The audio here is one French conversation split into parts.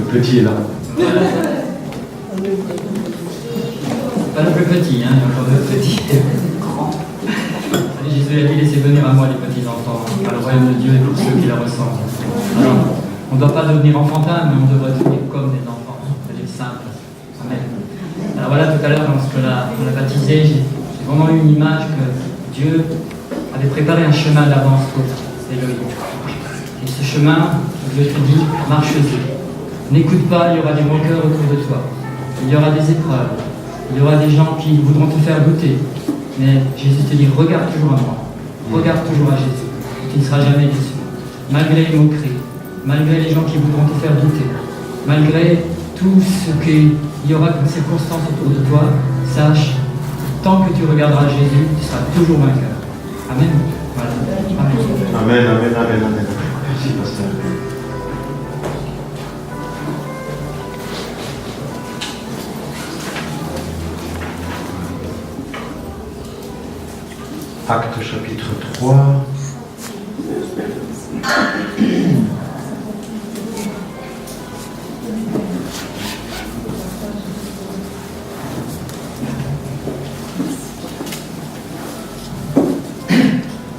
petit est là. Voilà. Pas le plus petit, hein, il y a encore de petits. Jésus a dit, laissez venir à moi les petits enfants, car le royaume de Dieu est pour ceux qui le ressemblent. Alors, on ne doit pas devenir enfantin, mais on devrait devenir comme des enfants, c'est-à-dire simples. Amen. Alors voilà, tout à l'heure, lorsqu'on l'a baptisé, j'ai vraiment eu une image que Dieu avait préparé un chemin d'avance pour Elohim. Et ce chemin, Dieu te dit, marche-y. N'écoute pas, il y aura des moqueurs autour de toi. Il y aura des épreuves. Il y aura des gens qui voudront te faire douter. Mais Jésus te dit, regarde toujours à moi. Regarde toujours à Jésus. Tu ne seras jamais déçu. Malgré les moqueries, malgré les gens qui voudront te faire douter, malgré tout ce qu'il y aura comme circonstances autour de toi, sache, tant que tu regarderas Jésus, tu seras toujours vainqueur. Amen. Voilà. Amen, amen, amen, amen. Merci, pasteur. Actes chapitre 3.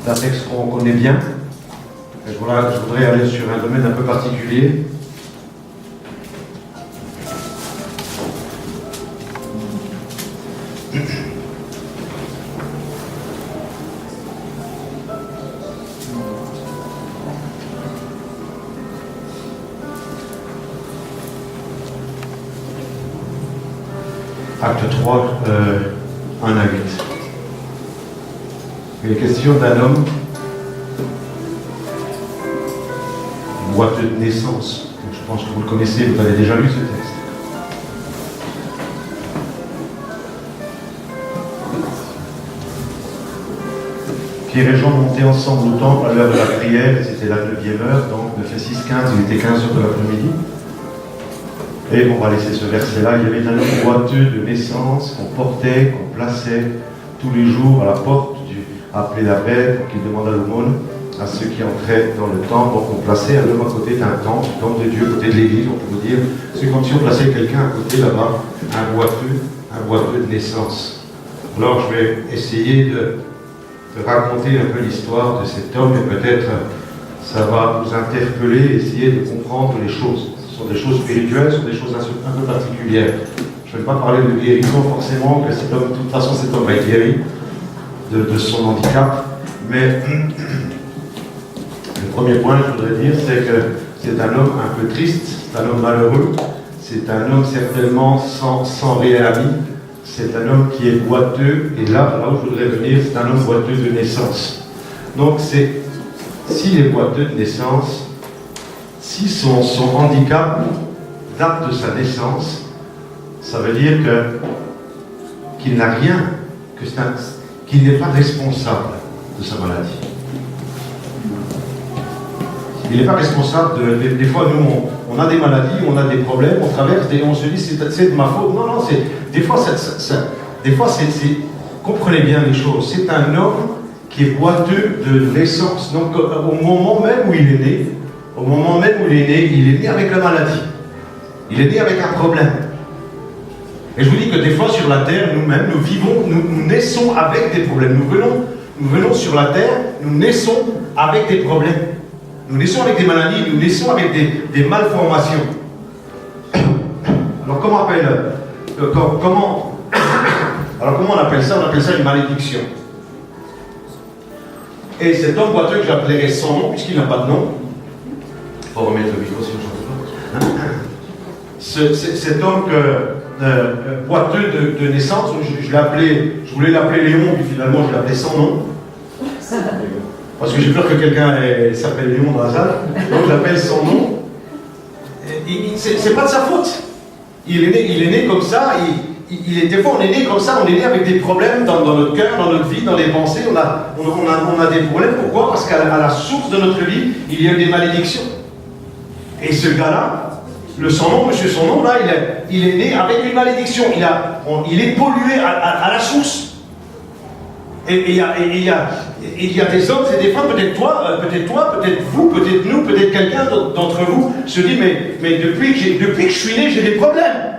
C'est un texte qu'on connaît bien. Et voilà, je voudrais aller sur un domaine un peu particulier. Acte 3, 1 à 8. Il est question d'un homme boiteux de naissance. Donc, je pense que vous le connaissez, vous avez déjà lu ce texte. Pierre et Jean montaient ensemble au temple à l'heure de la prière, et c'était la 9e heure, donc 9 et 6, 15, il était 15 heures de l'après-midi. Et on va laisser ce verset-là. Il y avait un homme boiteux de naissance qu'on portait, qu'on plaçait tous les jours à la porte, appelé la bête, pour qu'il demande à l'aumône à ceux qui entraient dans le temple. Donc on plaçait un homme à côté d'un temple, de Dieu, à côté de l'église, on peut vous dire. C'est comme si on plaçait quelqu'un à côté là-bas, un boiteux de naissance. Alors je vais essayer de raconter un peu l'histoire de cet homme, et peut-être ça va vous interpeller, essayer de comprendre les choses. Ce sont des choses spirituelles, ce sont des choses un peu particulières. Je ne vais pas parler de guérison forcément, que cet homme, de toute façon cet homme va être guéri de son handicap, mais le premier point que je voudrais dire, c'est que c'est un homme un peu triste, c'est un homme malheureux, c'est un homme certainement sans réel ami, c'est un homme qui est boiteux, et là où je voudrais venir, c'est un homme boiteux de naissance. Donc s'il est boiteux de naissance, si son handicap date de sa naissance, ça veut dire qu'il n'a rien, qu'il n'est pas responsable de sa maladie. Il n'est pas responsable des fois, nous, on a des maladies, on a des problèmes, on traverse et on se dit c'est de ma faute. Non, des fois, comprenez bien les choses. C'est un homme qui est boiteux de naissance. Donc, au moment même où il est né, il est né avec la maladie. Il est né avec un problème. Et je vous dis que des fois sur la terre, nous-mêmes, nous naissons avec des problèmes. Nous venons sur la terre, nous naissons avec des problèmes. Nous naissons avec des maladies, nous naissons avec des malformations. Alors comment on appelle ça? On appelle ça une malédiction. Et cet homme boiteux que j'appellerai sans nom, puisqu'il n'a pas de nom, il faut remettre le micro si je chante pas. Cet homme boiteux de naissance, je voulais l'appeler Léon, puis finalement je l'appelais sans nom. Parce que j'ai peur que quelqu'un s'appelle Léon dans la salle, donc je l'appelle sans nom. C'est pas de sa faute. Il est né comme ça, des fois on est né comme ça, on est né avec des problèmes dans notre cœur, dans notre vie, dans les pensées, on a des problèmes. Pourquoi? Parce qu'à la source de notre vie, il y a eu des malédictions. Et ce gars-là, le sans-nom, monsieur sans-nom, là, il est né avec une malédiction. Il est pollué à la source. Et il y a il y a des hommes et des femmes, peut-être toi, peut-être vous, peut-être nous, peut-être quelqu'un d'entre vous se dit, mais depuis que je suis né, j'ai des problèmes.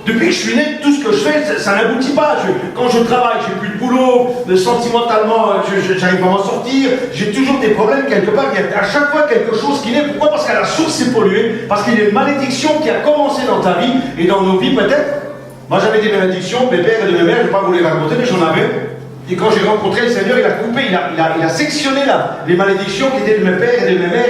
Depuis que je suis né, tout ce que je fais, ça n'aboutit pas. Quand je travaille, j'ai plus de boulot, sentimentalement, j'arrive pas à m'en sortir, j'ai toujours des problèmes quelque part. Il y a à chaque fois quelque chose qui naît. Pourquoi? Parce que la source est polluée, parce qu'il y a une malédiction qui a commencé dans ta vie et dans nos vies peut-être. Moi j'avais des malédictions, mes pères et de mes mères, je ne vais pas vous les raconter, mais j'en avais. Et quand j'ai rencontré le Seigneur, il a coupé, il a sectionné les malédictions qui étaient de mes pères et de mes mères,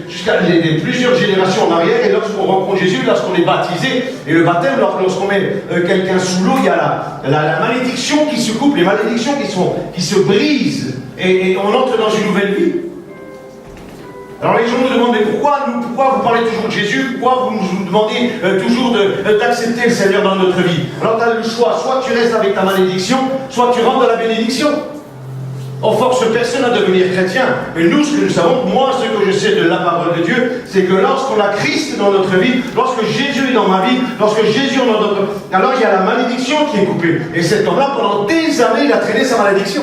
jusqu'à plusieurs générations en arrière. Et lorsqu'on rencontre Jésus, lorsqu'on est baptisé, et le baptême, lorsqu'on met quelqu'un sous l'eau, il y a la malédiction qui se coupe, les malédictions qui se brisent, et on entre dans une nouvelle vie. Alors les gens nous demandent, mais pourquoi vous parlez toujours de Jésus? Pourquoi vous nous demandez toujours d'accepter le Seigneur dans notre vie? Alors tu as le choix, soit tu restes avec ta malédiction, soit tu rentres dans la bénédiction. On force personne à devenir chrétien. Mais nous, ce que nous savons, moi, ce que je sais de la parole de Dieu, c'est que lorsqu'on a Christ dans notre vie, lorsque Jésus est dans ma vie, lorsque Jésus est dans notre vie, alors il y a la malédiction qui est coupée. Et cet homme-là, pendant des années, il a traîné sa malédiction.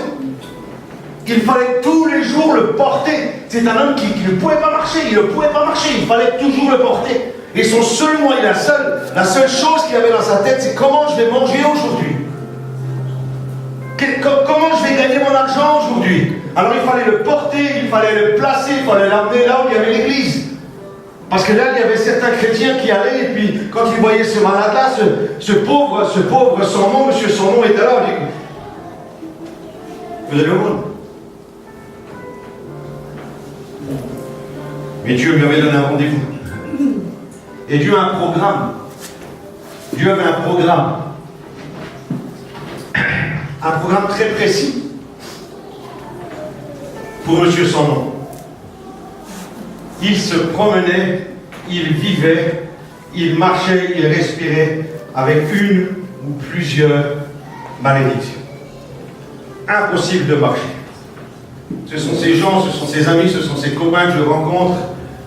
Il fallait tous les jours le porter. C'est un homme qui ne pouvait pas marcher, il ne pouvait pas marcher, il fallait toujours le porter. Et son seul moyen, la seule chose qu'il avait dans sa tête, c'est comment je vais manger aujourd'hui. Comment je vais gagner mon argent aujourd'hui. Alors il fallait le porter, il fallait le placer, il fallait l'amener là où il y avait l'église. Parce que là, il y avait certains chrétiens qui allaient, et puis quand ils voyaient ce malade-là, ce pauvre sans nom, monsieur sans nom était là, on dit, vous allez au monde. Mais Dieu lui avait donné un rendez-vous. Et Dieu a un programme. Dieu avait un programme. Un programme très précis pour monsieur sans nom. Il se promenait, il vivait, il marchait, il respirait avec une ou plusieurs malédictions. Impossible de marcher. Ce sont ces gens, ce sont ces amis, ce sont ces copains que je rencontre,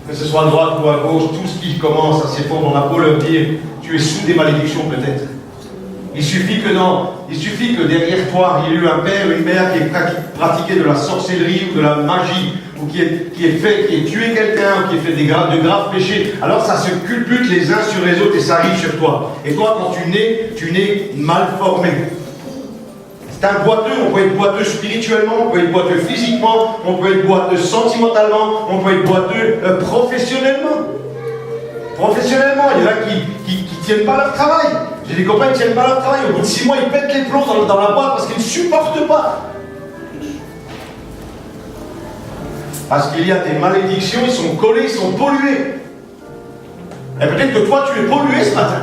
que ce soit à droite ou à gauche, tout ce qui commence à s'effondrer, on a beau leur dire, tu es sous des malédictions peut-être. Il suffit que derrière toi, il y ait eu un père, une mère qui ait pratiqué de la sorcellerie ou de la magie, ou qui ait tué quelqu'un, ou qui ait fait de graves péchés. Alors ça se culbute les uns sur les autres et ça arrive sur toi. Et toi, quand tu nais mal formé. C'est un boiteux, on peut être boiteux spirituellement, on peut être boiteux physiquement, on peut être boiteux sentimentalement, on peut être boiteux professionnellement. Professionnellement, il y en a qui tiennent pas leur travail. J'ai des copains qui tiennent pas leur travail. Au bout de 6 mois, ils pètent les plombs dans la boîte parce qu'ils ne supportent pas. Parce qu'il y a des malédictions, ils sont collés, ils sont pollués. Et peut-être que toi, tu es pollué ce matin.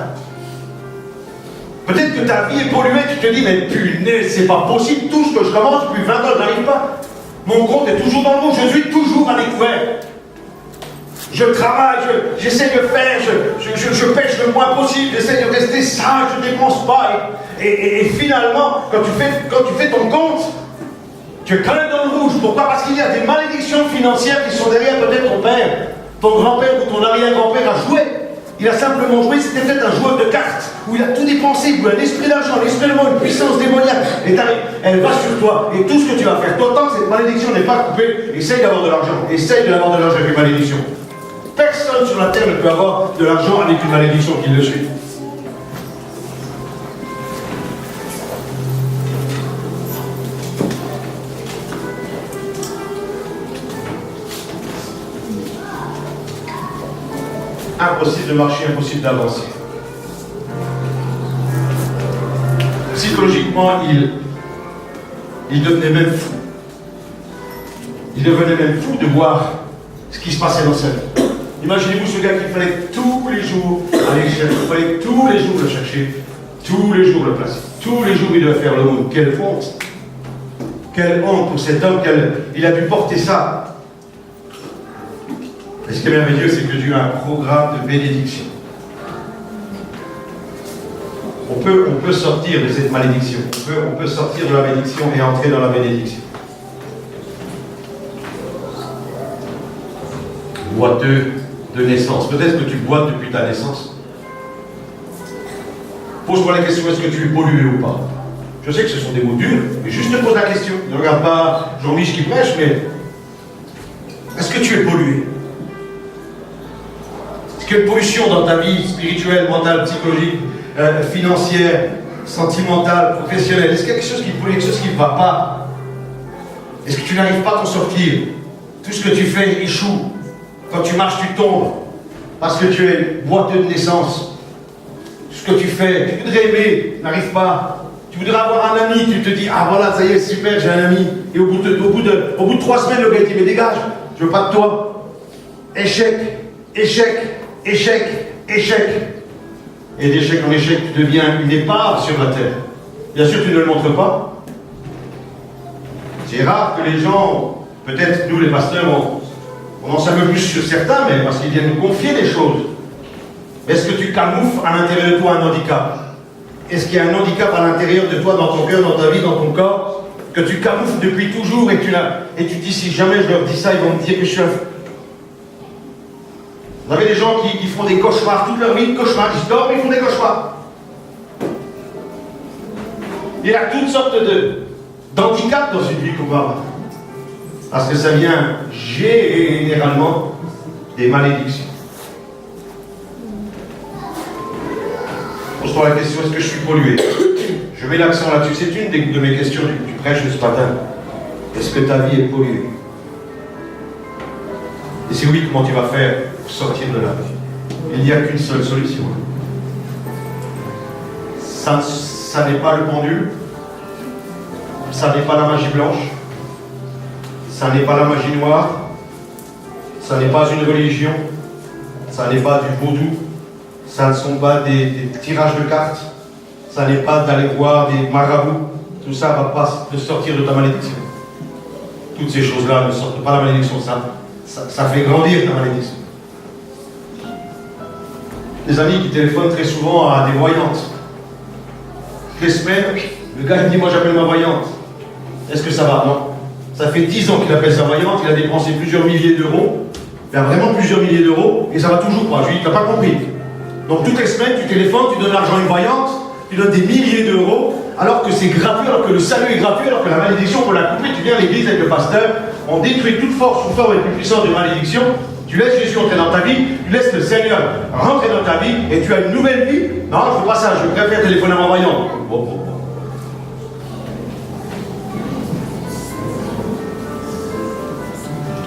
Peut-être que ta vie est polluée, tu te dis, mais punaise, c'est pas possible, tout ce que je commence depuis 20 ans, je n'arrive pas. Mon compte est toujours dans le rouge, je suis toujours à découvert. Je travaille, j'essaie de faire, je pêche le moins possible, j'essaie de rester sage, je ne dépense pas. Et finalement, quand tu fais ton compte, tu es quand même dans le rouge. Pourquoi? Parce qu'il y a des malédictions financières qui sont derrière peut-être ton père, ton grand-père ou ton arrière-grand-père a joué. Il a simplement joué, c'était peut-être un joueur de cartes, où il a tout dépensé, où il a un esprit d'argent, un esprit de mort, une puissance démoniaque. Et elle va sur toi, et tout ce que tu vas faire, toi, tant que cette malédiction n'est pas coupée, essaye d'avoir de l'argent. Essaye d'avoir de l'argent avec une malédiction. Personne sur la terre ne peut avoir de l'argent avec une malédiction qui le suit. Impossible de marcher, impossible d'avancer. Psychologiquement, il devenait même fou. Il devenait même fou de voir ce qui se passait dans sa vie. Imaginez-vous ce gars qu'il fallait tous les jours aller chercher, il fallait tous les jours le chercher, tous les jours le placer, tous les jours il devait faire le monde. Quelle honte! Quelle honte pour cet homme, il a dû porter ça. Et ce qui est merveilleux, c'est que Dieu a un programme de bénédiction. On peut sortir de cette malédiction. On peut sortir de la bénédiction et entrer dans la bénédiction. Boiteux de naissance. Peut-être que tu boites depuis ta naissance. Pose-toi la question, est-ce que tu es pollué ou pas? Je sais que ce sont des mots durs, mais juste te pose la question. Ne regarde pas Jean-Mich qui prêche, mais est-ce que tu es pollué? Est-ce qu'il y a une pollution dans ta vie spirituelle, mentale, psychologique, financière, sentimentale, professionnelle? Est-ce qu'il y a quelque chose qui pollue, quelque chose qui ne va pas? Est-ce que tu n'arrives pas à t'en sortir? Tout ce que tu fais échoue. Quand tu marches, tu tombes. Parce que tu es boiteux de naissance. Tout ce que tu fais, tu voudrais aimer, tu n'arrives pas. Tu voudrais avoir un ami, tu te dis, ah voilà, ça y est, super, j'ai un ami. Et au bout de 3 semaines, le gars dit, mais dégage, je veux pas de toi. Échec, échec, échec, échec. Et d'échec en échec, tu deviens une épave sur la terre. Bien sûr, tu ne le montres pas. C'est rare que les gens, peut-être nous les pasteurs, on en sait un peu plus sur certains, mais parce qu'ils viennent nous confier des choses. Mais est-ce que tu camoufles à l'intérieur de toi un handicap? Est-ce qu'il y a un handicap à l'intérieur de toi, dans ton cœur, dans ta vie, dans ton corps, que tu camoufles depuis toujours et tu dis, si jamais je leur dis ça, ils vont me dire que je suis un... Vous avez des gens qui font des cauchemars toute leur vie, cauchemars, ils dorment, ils font des cauchemars. Il y a toutes sortes d'handicaps dans une vie qu'on va avoir. Parce que ça vient généralement des malédictions. Pose-toi la question, est-ce que je suis pollué? Je mets l'accent là-dessus. C'est une de mes questions du prêche de ce matin. Est-ce que ta vie est polluée? Et si oui, comment tu vas faire pour sortir de là? Il n'y a qu'une seule solution. Ça n'est pas le pendule. Ça n'est pas la magie blanche. Ça n'est pas la magie noire. Ça n'est pas une religion. Ça n'est pas du vaudou. Ça ne sont pas des tirages de cartes. Ça n'est pas d'aller voir des marabouts. Tout ça ne va pas te sortir de ta malédiction. Toutes ces choses-là ne sortent pas de la malédiction. Ça fait grandir ta malédiction. Des amis qui téléphonent très souvent à des voyantes. Toutes les semaines, le gars me dit, moi j'appelle ma voyante. Est-ce que ça va? Non. Ça fait 10 ans qu'il appelle sa voyante, il a dépensé plusieurs milliers d'euros. Il a vraiment plusieurs milliers d'euros, et ça va toujours pas. Je lui dis, t'as pas compris. Donc toutes les semaines, tu téléphones, tu donnes l'argent à une voyante, tu donnes des milliers d'euros, alors que c'est gratuit, alors que le salut est gratuit, alors que la malédiction, on peut la couper. Tu viens à l'église avec le pasteur, on détruit toute force ou forme et plus puissance de malédiction. Tu laisses Jésus entrer dans ta vie, tu laisses le Seigneur rentrer dans ta vie, et tu as une nouvelle vie. Non, je ne veux pas ça, je préfère téléphoner à ma voyante. Bon.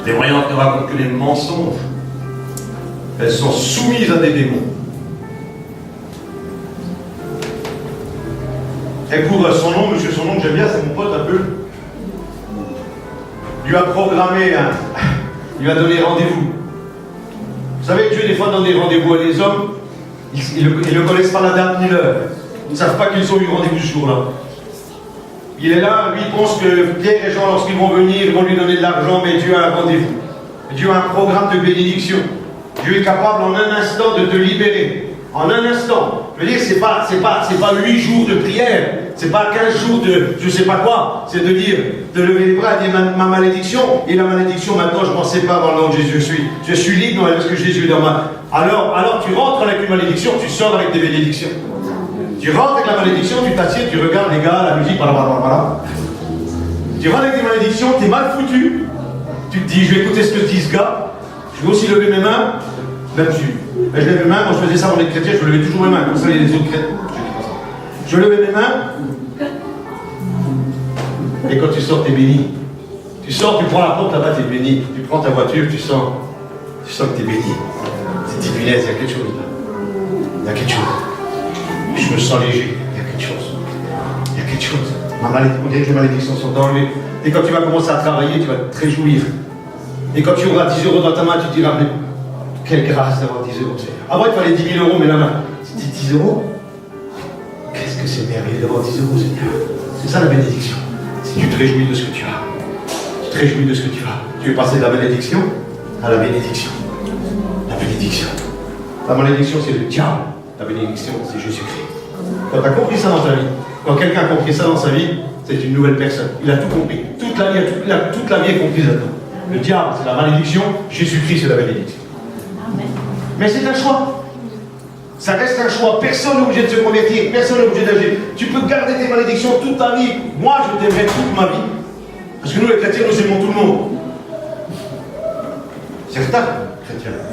Les voyantes ne racontent que les mensonges. Elles sont soumises à des démons. Elle couvre son nom, monsieur son nom, que j'aime bien, c'est mon pote un peu. Il lui a programmé, il lui a donné rendez-vous. Vous savez que Dieu, des fois, donne des rendez-vous à des hommes, ils ne connaissent pas la date ni l'heure. Ils ne savent pas qu'ils ont eu rendez-vous ce jour-là. Il est là, lui, il pense que les gens, lorsqu'ils vont venir, ils vont lui donner de l'argent, mais Dieu a un rendez-vous. Dieu a un programme de bénédiction. Dieu est capable en un instant de te libérer. En un instant. Je veux dire, c'est pas 8 jours de prière, c'est pas 15 jours de je sais pas quoi. C'est de dire, de lever les bras et dire ma malédiction, et la malédiction maintenant je m'en sépare dans le nom de Jésus. Je suis libre parce que Jésus est dans ma... Alors tu rentres avec une malédiction, tu sors avec des bénédictions. Tu rentres avec la malédiction, tu t'assieds, tu regardes les gars, la musique, voilà. Tu rentres avec des malédictions, t'es mal foutu. Tu te dis, je vais écouter ce que dit ce gars. Je vais aussi lever mes mains. Même je lève mes mains, moi je faisais ça quand j'étais chrétien, je levais toujours mes mains, comme ça les autres chrétiens. Je levais mes mains. Et quand tu sors, t'es béni. Tu sors, tu prends la porte là-bas, t'es béni. Tu prends ta voiture, tu sens que t'es béni. C'est punaise, il y a quelque chose là. Il y a quelque chose. Je me sens léger, il y a quelque chose. Il y a quelque chose. On dirait que les malédictions sont enlevées. Et quand tu vas commencer à travailler, tu vas te réjouir. Et quand tu auras 10 euros dans ta main, tu te diras, mais quelle grâce d'avoir 10 euros. Avant, il fallait 10 000 euros, mais la main, tu te dis 10 euros. Qu'est-ce que c'est merveilleux d'avoir 10 euros, Seigneur. C'est ça la bénédiction. Si tu te réjouis de ce que tu as. Tu te réjouis de ce que tu as. Tu es passé de la malédiction à la bénédiction. La bénédiction. La malédiction, c'est le diable. La bénédiction, c'est Jésus-Christ. Quand tu as compris ça dans ta vie, quand quelqu'un a compris ça dans sa vie, c'est une nouvelle personne. Il a tout compris. Toute la vie est comprise là-dedans. Le diable, c'est la malédiction. Jésus-Christ, c'est la bénédiction. Mais c'est un choix. Ça reste un choix. Personne n'est obligé de se convertir, personne n'est obligé d'agir. Tu peux garder tes malédictions toute ta vie. Moi, je t'aimerai toute ma vie. Parce que nous, les chrétiens, nous aimons tout le monde. Certains chrétiens.